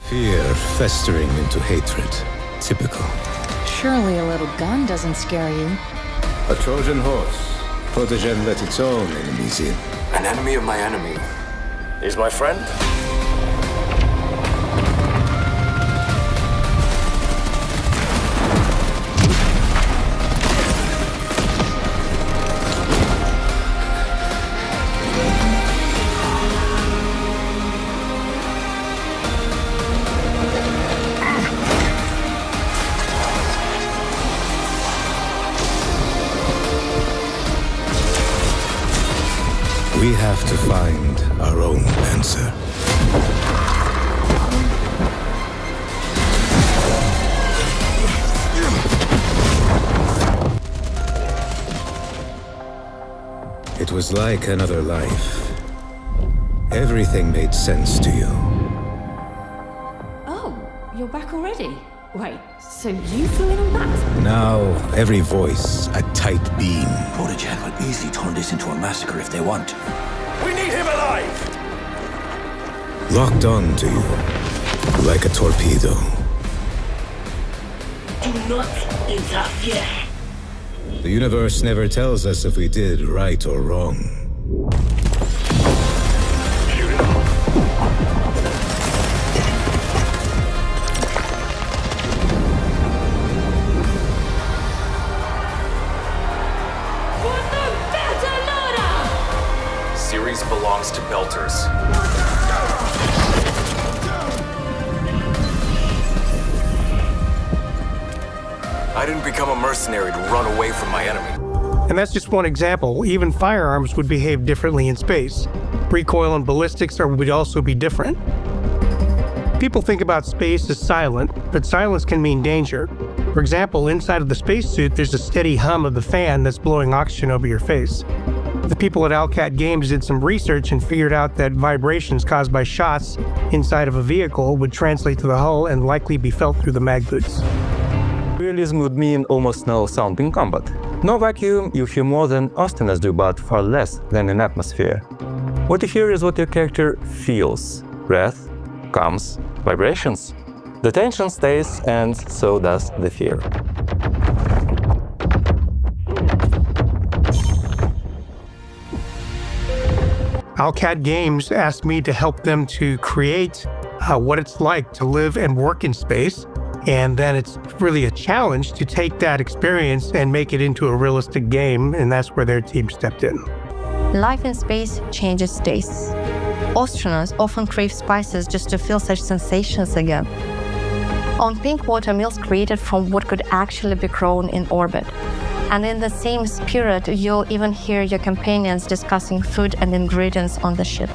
Fear festering into hatred. Typical. Surely a little gun doesn't scare you. A Trojan horse. Protogen let its own enemies in. An enemy of my enemy is my friend? We have to find our own answer. It was like another life. Everything made sense to you. Oh, you're back already? Wait, so you flew in on that? Now, every voice, a tight beam. Protogen will easily turn this into a massacre if they want. We need him alive! Locked on to you, like a torpedo. Do not interfere. The universe never tells us if we did right or wrong. Series belongs to Belters. I didn't become a mercenary to run away from my enemy. And that's just one example. Even firearms would behave differently in space. Recoil and ballistics would also be different. People think about space as silent, but silence can mean danger. For example, inside of the spacesuit, there's a steady hum of the fan that's blowing oxygen over your face. The people at Owlcat Games did some research and figured out that vibrations caused by shots inside of a vehicle would translate to the hull and likely be felt through the mag boots. Realism would mean almost no sound in combat. No vacuum, you hear more than astronauts do, but far less than in atmosphere. What you hear is what your character feels. Breath, comes, vibrations. The tension stays, and so does the fear. Owlcat Games asked me to help them to create what it's like to live and work in space. And then it's really a challenge to take that experience and make it into a realistic game, and that's where their team stepped in. Life in space changes tastes. Astronauts often crave spices just to feel such sensations again. On pink water meals created from what could actually be grown in orbit. And in the same spirit, you'll even hear your companions discussing food and ingredients on the ship.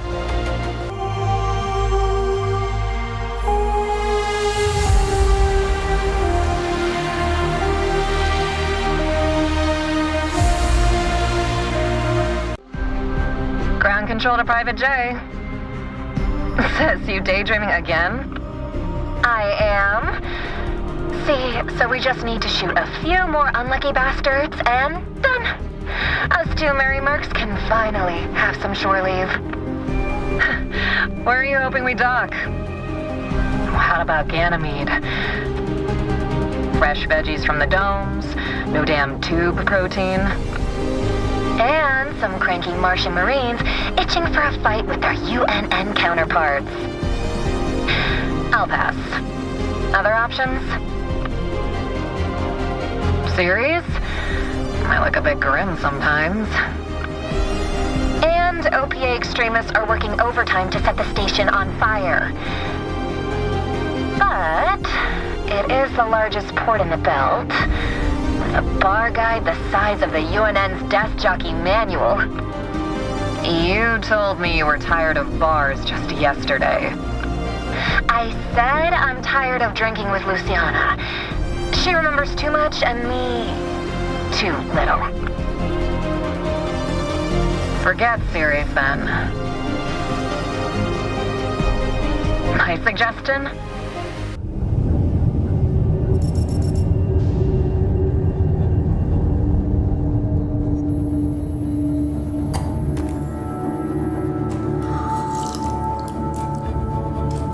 Ground control to Private J. Says you daydreaming again? I am. See, so we just need to shoot a few more unlucky bastards and done. Us two merry mercs can finally have some shore leave. Where are you hoping we dock? How about Ganymede? Fresh veggies from the domes, no damn tube protein. And some cranky Martian Marines itching for a fight with their UNN counterparts. I'll pass. Other options? Series? Might look a bit grim sometimes. And OPA extremists are working overtime to set the station on fire. But it is the largest port in the belt, with a bar guide the size of the UNN's desk jockey manual. You told me you were tired of bars just yesterday. I said I'm tired of drinking with Luciana. She remembers too much and me too little. Forget series then. My suggestion?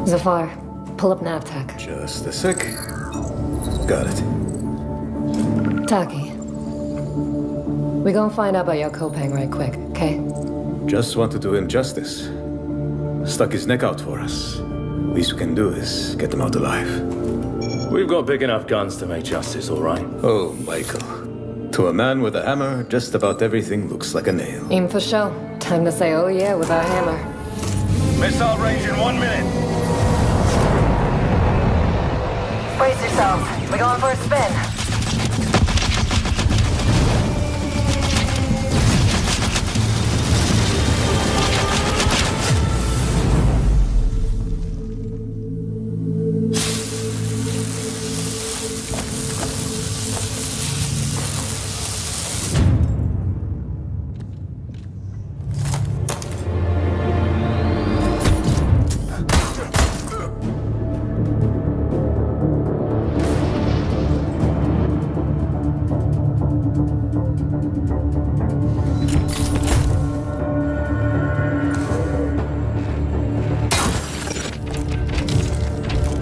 Zafar, pull up NavTech. Just a sec. Got it. Taki. We gonna find out about your Kopang right quick, okay? Just want to do him justice. Stuck his neck out for us. Least we can do is get him out alive. We've got big enough guns to make justice, all right? Oh, Michael. To a man with a hammer, just about everything looks like a nail. Aim for show. Time to say oh yeah with our hammer. Missile range in 1 minute. Brace yourselves. We're going for a spin.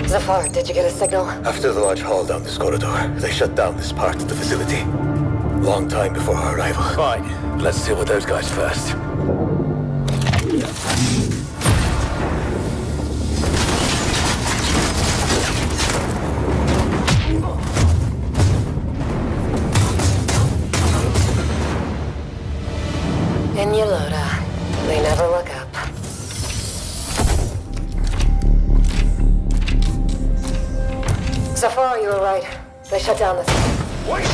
Zafar, did you get a signal? After the large haul down this corridor, they shut down this part of the facility. Long time before our arrival. Fine. Let's deal with those guys first. In your Loda. They never look up. Zafar, you were right. They shut down this. Wait!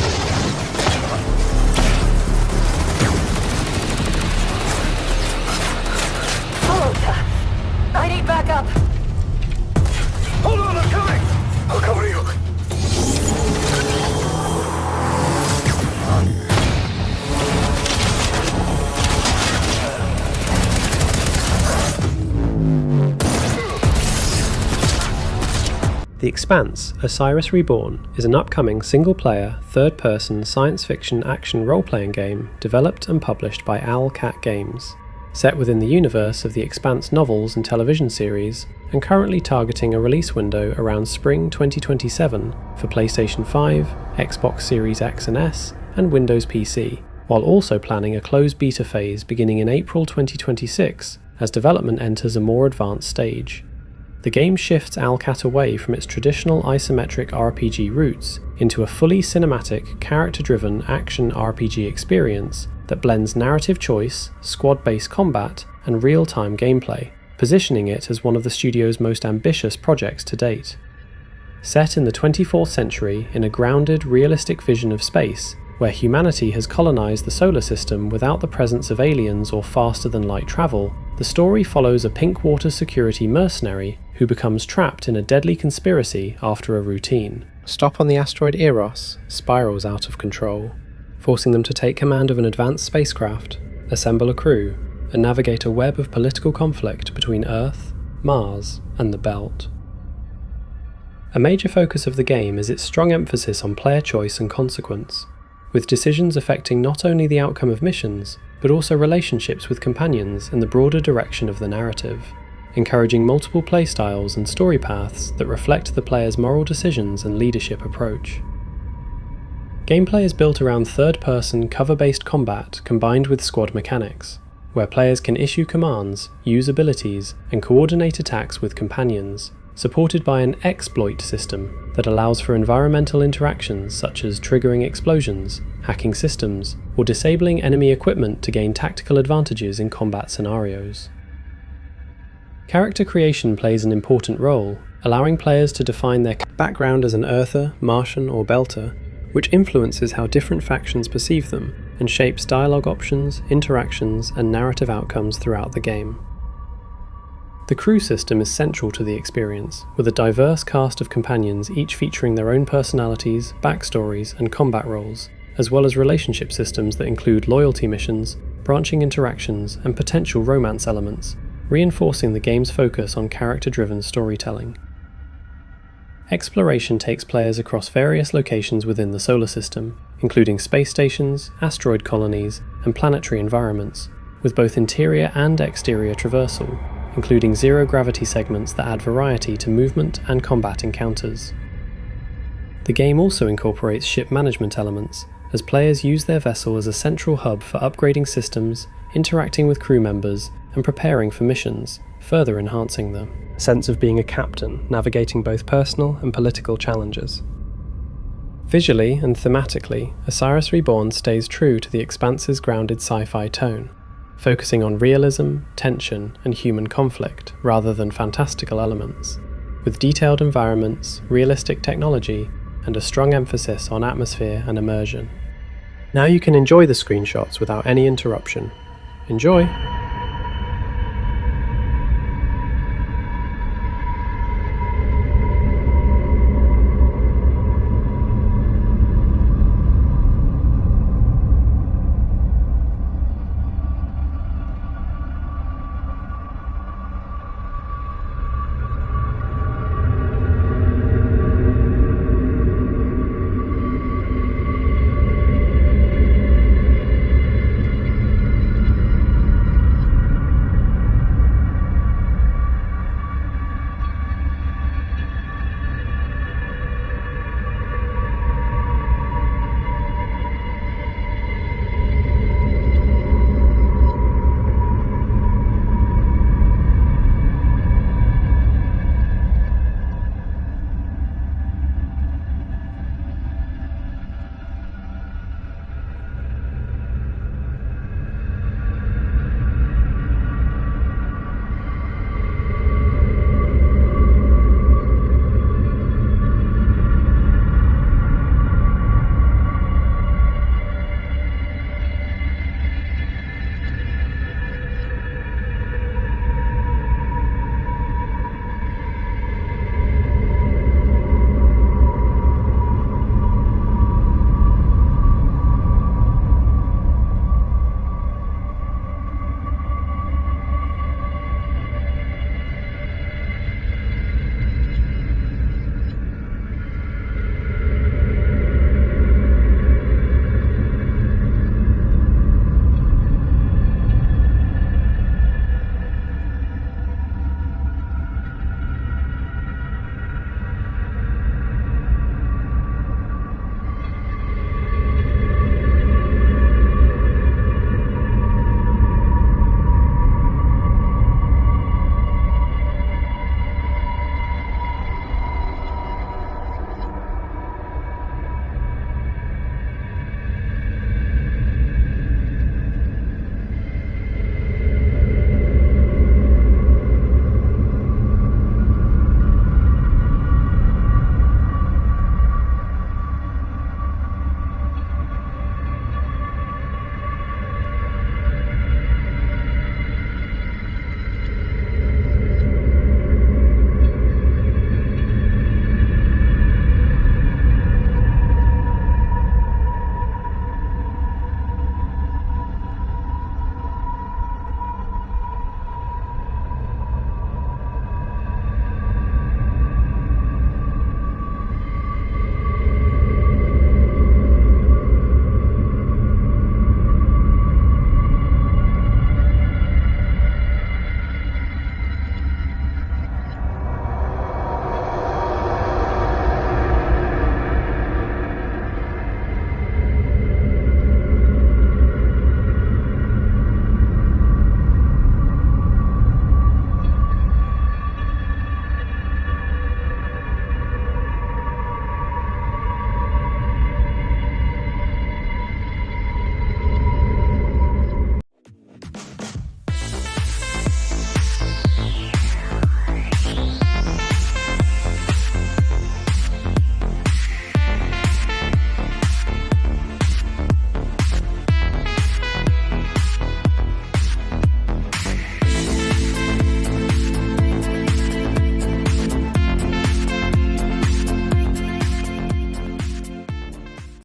Owlcat! I need backup! Hold on, I'm coming! I'll cover you. The Expanse Osiris Reborn is an upcoming single-player, third-person science fiction action role-playing game developed and published by Owlcat Games, set within the universe of the Expanse novels and television series, and currently targeting a release window around spring 2027 for PlayStation 5, Xbox Series X and S, and Windows PC, while also planning a closed beta phase beginning in April 2026 as development enters a more advanced stage. The game shifts Owlcat away from its traditional isometric RPG roots into a fully cinematic, character-driven action RPG experience that blends narrative choice, squad-based combat, and real-time gameplay, positioning it as one of the studio's most ambitious projects to date. Set in the 24th century in a grounded, realistic vision of space, where humanity has colonized the solar system without the presence of aliens or faster-than-light travel, the story follows a Pinkwater security mercenary who becomes trapped in a deadly conspiracy after a routine. Stop on the asteroid Eros spirals out of control, forcing them to take command of an advanced spacecraft, assemble a crew, and navigate a web of political conflict between Earth, Mars, and the Belt. A major focus of the game is its strong emphasis on player choice and consequence, with decisions affecting not only the outcome of missions, but also relationships with companions and the broader direction of the narrative, encouraging multiple playstyles and story paths that reflect the player's moral decisions and leadership approach. Gameplay is built around third-person, cover-based combat combined with squad mechanics, where players can issue commands, use abilities, and coordinate attacks with companions, supported by an exploit system that allows for environmental interactions such as triggering explosions, hacking systems, or disabling enemy equipment to gain tactical advantages in combat scenarios. Character creation plays an important role, allowing players to define their background as an Earther, Martian, or Belter, which influences how different factions perceive them and shapes dialogue options, interactions, and narrative outcomes throughout the game. The crew system is central to the experience, with a diverse cast of companions each featuring their own personalities, backstories, and combat roles, as well as relationship systems that include loyalty missions, branching interactions, and potential romance elements, reinforcing the game's focus on character-driven storytelling. Exploration takes players across various locations within the solar system, including space stations, asteroid colonies, and planetary environments, with both interior and exterior traversal, including zero-gravity segments that add variety to movement and combat encounters. The game also incorporates ship management elements, as players use their vessel as a central hub for upgrading systems, interacting with crew members, and preparing for missions, further enhancing the sense of being a captain, navigating both personal and political challenges. Visually and thematically, Osiris Reborn stays true to the Expanse's grounded sci-fi tone, focusing on realism, tension, and human conflict rather than fantastical elements, with detailed environments, realistic technology, and a strong emphasis on atmosphere and immersion. Now you can enjoy the screenshots without any interruption. Enjoy!